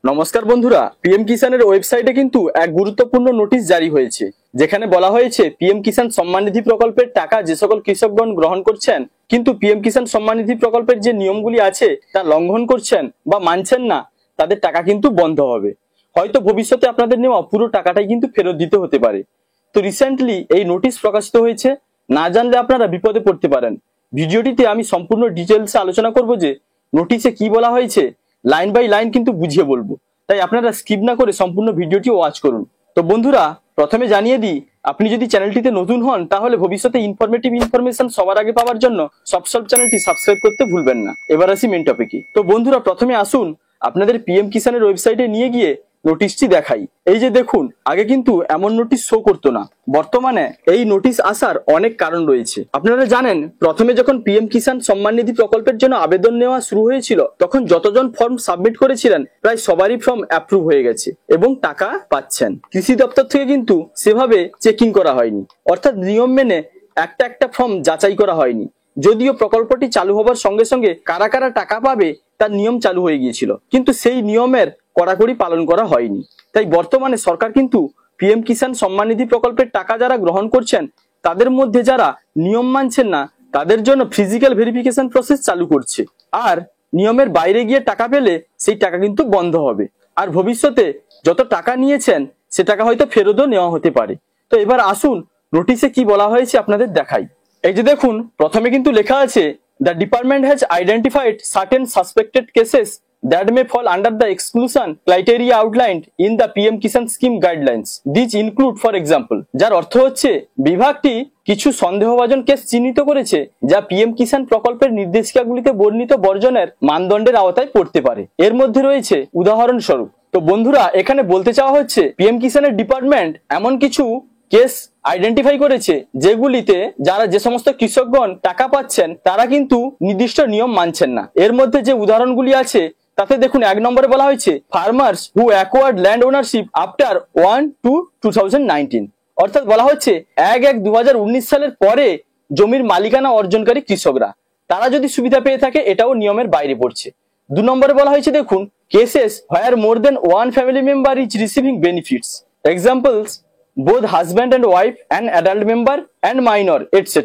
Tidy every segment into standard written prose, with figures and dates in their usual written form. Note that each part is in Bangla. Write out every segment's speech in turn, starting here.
নমস্কার বন্ধুরা, পিএম কিষানের ওয়েবসাইটে কিন্তু এক গুরুত্বপূর্ণ নোটিশ জারি হয়েছে, যেখানে বলা হয়েছে পিএম কিষান সম্মান নিধি প্রকল্পের টাকা যে সকল কৃষকগণ গ্রহণ করছেন কিন্তু পিএম কিষান সম্মান নিধি প্রকল্পের যে নিয়মগুলি আছে তা লঙ্ঘন করছেন বা মানছেন না, তাদের টাকা কিন্তু বন্ধ হবে। হয়তো ভবিষ্যতে আপনাদের নেওয়া পুরো টাকাটাই কিন্তু ফেরত দিতে হতে পারে। তো রিসেন্টলি এই নোটিশ প্রকাশিত হয়েছে, না জানলে আপনারা বিপদে পড়তে পারেন। ভিডিওটিতে আমি সম্পূর্ণ ডিটেলসে আলোচনা করব যে নোটিশে কি বলা হয়েছে, লাইন বাই লাইন কিন্তু বুঝিয়ে বলবো, তাই আপনারা স্কিপ না করে সম্পূর্ণ ভিডিওটি ওয়াচ করুন। তো বন্ধুরা, প্রথমে জানিয়ে দিই, আপনি যদি চ্যানেলটিতে নতুন হন তাহলে ভবিষ্যতে ইনফরমেটিভ ইনফরমেশন সবার আগে পাওয়ার জন্য সব চ্যানেলটি সাবস্ক্রাইব করতে ভুলবেন না। এবার আসি মেন টপিকে। তো বন্ধুরা, প্রথমে আসুন আপনাদের পিএম কিষানের ওয়েবসাইটে নিয়ে গিয়ে নোটিশটি দেখাই। এই যে দেখুন, আগে কিন্তু এমন নোটিশ শো করতো না। বর্তমানে এই নোটিশ আসার অনেক কারণ রয়েছে। আপনারা জানেন, প্রথমে যখন পিএম কিষান সম্মান নিধি প্রকল্পের জন্য আবেদন নেওয়া শুরু হয়েছিল, তখন যতজন ফর্ম সাবমিট করেছিলেন প্রায় সবারই ফর্ম অ্যাপ্রুভ হয়ে গেছে এবং টাকা পাচ্ছেন। কৃষি দপ্তর থেকে কিন্তু সেভাবে চেকিং করা হয়নি, অর্থাৎ নিয়ম মেনে একটা ফর্ম যাচাই করা হয়নি। যদিও প্রকল্পটি চালু হবার সঙ্গে সঙ্গে কারা কারা টাকা পাবে তার নিয়ম চালু হয়ে গিয়েছিল, কিন্তু সেই নিয়মের কড়াকড়ি পালন করা হয়নি। তাই বর্তমানে সরকার কিন্তু পিএম কিষান সম্মান নিধি প্রকল্পের টাকা যারা গ্রহণ করছেন তাদের মধ্যে যারা নিয়ম মানছেন না তাদের জন্য ফিজিক্যাল ভেরিফিকেশন প্রসেস চালু করছে। আর নিয়মের বাইরে গিয়ে টাকা পেলে সেই টাকা কিন্তু বন্ধ হবে। আর ভবিষ্যতে যত টাকা নিয়েছেন সে টাকা হয়তো ফেরতও নেওয়া হতে পারে। তো এবার আসুন নোটিশে কি বলা হয়েছে আপনাদের দেখাই। এই যে দেখুন, প্রথমে কিন্তু লেখা আছে, the department has identified certain suspected cases that may fall under the exclusion criteria outlined in the PM Kisan scheme guidelines. These include, for example, যার অর্থ হচ্ছে বিভাগটি কিছু সন্দেহভাজন কেস চিহ্নিত করেছে যা পিএম কিষান প্রকল্পের নির্দেশিকাগুলিতে বর্ণিত বর্জনের মানদণ্ডের আওতায় পড়তে পারে। এর মধ্যে রয়েছে উদাহরণস্বরূপ। তো বন্ধুরা, এখানে বলতে চাওয়া হচ্ছে পিএম কিষানের ডিপার্টমেন্ট এমন কিছু কেস আইডেন্টিফাই করেছে যেগুলিতে যে সমস্ত কৃষকগণ টাকা পাচ্ছেন তারা কিন্তু নির্দিষ্ট নিয়ম মানছেন না। এর মধ্যে যে উদাহরণগুলি আছে তাতে দেখুন, 1 নম্বরে বলা হয়েছে ফার্মার্স হু অ্যাকোয়ার্ড ল্যান্ড ওনারশিপ আফটার 1/2/2019, অর্থাৎ বলা হচ্ছে 1/1/2019 সালের পরে জমির মালিকানা অর্জনকারী কৃষকরা, তারা যদি সুবিধা পেয়ে থাকে এটাও নিয়মের বাইরে পড়ছে। 2 নম্বরে বলা হয়েছে দেখুন, cases where more than one family member is receiving benefits, examples both husband and wife, an adult member and minor, etc.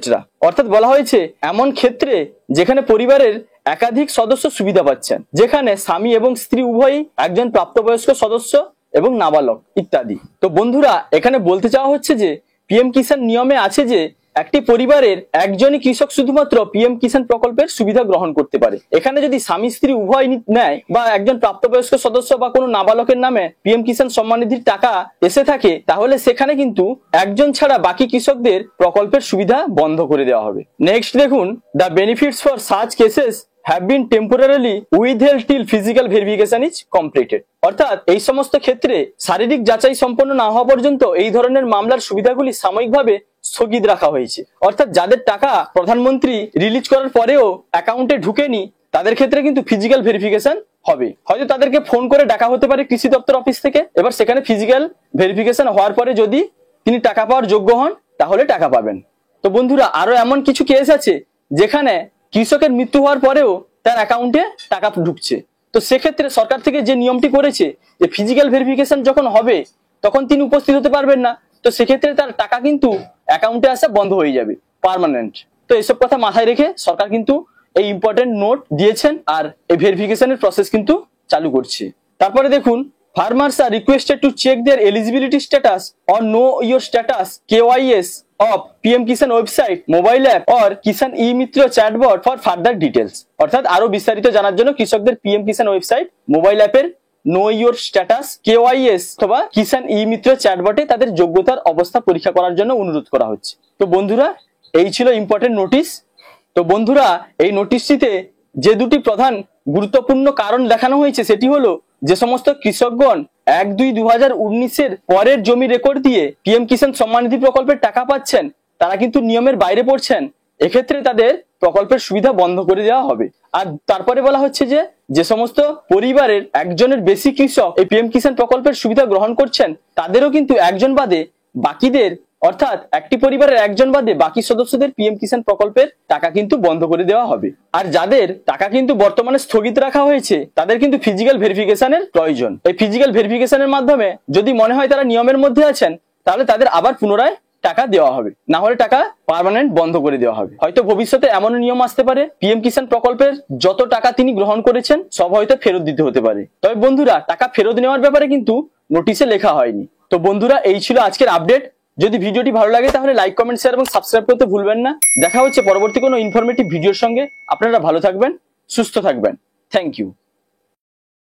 অর্থাৎ বলা হয়েছে এমন ক্ষেত্রে যেখানে পরিবারের একাধিক সদস্য সুবিধা পাচ্ছেন, যেখানে স্বামী এবং স্ত্রী উভয়ই একজন প্রাপ্তবয়স্ক সদস্য এবং নাবালক ইত্যাদি। তো বন্ধুরা, এখানে বলতে চাওয়া হচ্ছে যে পিএম কিষান নিয়মে আছে যে একটি পরিবারের একজনই কৃষক শুধুমাত্র পিএম কিষান প্রকল্পের সুবিধা গ্রহণ করতে পারে। এখানে যদি স্বামী স্ত্রী উভয় নেয় বা একজন প্রাপ্তবয়স্ক সদস্য বা কোনো নাবালকের নামে পিএম কিষান সম্মান নিধির টাকা এসে থাকে, তাহলে সেখানে কিন্তু একজন ছাড়া বাকি কৃষকদের প্রকল্পের সুবিধা বন্ধ করে দেওয়া হবে। নেক্সট দেখুন, the benefits for such cases have been temporarily withheld till physical verification is completed, অর্থাৎ এই সমস্ত ক্ষেত্রে শারীরিক যাচাই সম্পন্ন না হওয়া পর্যন্ত এই ধরনের মামলার সুবিধাগুলি সাময়িকভাবে স্থগিত রাখা হয়েছে। অর্থাৎ যাদের টাকা প্রধানমন্ত্রী রিলিজ করার পরেও অ্যাকাউন্টে ঢুকেনি তাদের ক্ষেত্রে কিন্তু ফিজিক্যাল ভেরিফিকেশন হবে। হয়তো তাদেরকে ফোন করে ডাকা হতে পারে কৃষি দপ্তর অফিস থেকে। এবার সেখানে ফিজিক্যাল ভেরিফিকেশন হওয়ার পরে যদি তিনি টাকা পাওয়ার যোগ্য হন তাহলে টাকা পাবেন। তো বন্ধুরা, আরো এমন কিছু কেস আছে যেখানে কৃষকের মৃত্যু হওয়ার পরেও তার অ্যাকাউন্টে টাকা ঢুকছে। তো সেক্ষেত্রে সরকার থেকে যে নিয়মটি করেছে যে ফিজিক্যাল ভেরিফিকেশন যখন হবে তখন তিনি উপস্থিত হতে পারবেন না, তো সেক্ষেত্রে তার টাকা কিন্তু অ্যাকাউন্টে আসা বন্ধ হয়ে যাবে পার্মানেন্ট। তো এইসব কথা মাথায় রেখে সরকার কিন্তু এই ইম্পর্টেন্ট নোট দিয়েছেন আর এই ভেরিফিকেশনের প্রসেস কিন্তু চালু করছে। তারপরে দেখুন, farmers are requested to check their eligibility status or know your status KYS of PM Kisan website, mobile app or Kisan e-Mitra chatbot for further details, অর্থাৎ আরো বিস্তারিত জানার জন্য কৃষকদের PM Kisan ওয়েবসাইট, মোবাইল অ্যাপের নো ইওর স্ট্যাটাস KYS অথবা কিষান ই-মিত্র চ্যাটবটে তাদের যোগ্যতার অবস্থা পরীক্ষা করার জন্য অনুরোধ করা হচ্ছে। তো বন্ধুরা, এই ছিল ইম্পর্টেন্ট নোটিশ। তো বন্ধুরা, এই নোটিশটিতে যে দুটি প্রধান গুরুত্বপূর্ণ কারণ দেখানো হয়েছে সেটি হলো, যে সমস্ত কৃষকগণ 1/2/2019 পরের জমি রেকর্ড দিয়ে পিএম কিষান সম্মান নিধি প্রকল্পের টাকা পাচ্ছেন তারা কিন্তু নিয়মের বাইরে পড়ছেন, এক্ষেত্রে তাদের প্রকল্পের সুবিধা বন্ধ করে দেওয়া হবে। আর তারপরে বলা হচ্ছে যে সমস্ত পরিবারের একজনের বেশি কৃষক এই পিএম কিষান প্রকল্পের সুবিধা গ্রহণ করছেন তাদেরও কিন্তু একজন বাদে বাকিদের অর্থাৎ একটি পরিবারের একজন বাদে বাকি সদস্যদের পিএম কিষাণ প্রকল্পের টাকা কিন্তু বন্ধ করে দেওয়া হবে। আর যাদের টাকা কিন্তু বর্তমানে স্থগিত রাখা হয়েছে তাদের কিন্তু ফিজিক্যাল ভেরিফিকেশনের প্রয়োজন। এই ফিজিক্যাল ভেরিফিকেশনের মাধ্যমে যদি মনে হয় তারা নিয়মের মধ্যে আছেন তাহলে তাদের আবার পুনরায় টাকা দেওয়া হবে, না হলে টাকা পার্মানেন্ট বন্ধ করে দেওয়া হবে। হয়তো ভবিষ্যতে এমন নিয়ম আসতে পারে পিএম কিষাণ প্রকল্পের যত টাকা তিনি গ্রহণ করেছেন সব হয়তো ফেরত দিতে হতে পারে। তবে বন্ধুরা, টাকা ফেরত নেওয়ার ব্যাপারে কিন্তু নোটিশে লেখা হয়নি। তো বন্ধুরা, এই ছিল আজকের আপডেট। যদি ভিডিওটি ভালো লাগে তাহলে লাইক, কমেন্ট, শেয়ার এবং সাবস্ক্রাইব করতে ভুলবেন না। দেখা হচ্ছে পরবর্তী কোনো ইনফরমেটিভ ভিডিওর সঙ্গে। আপনারা ভালো থাকবেন, সুস্থ থাকবেন। Thank you.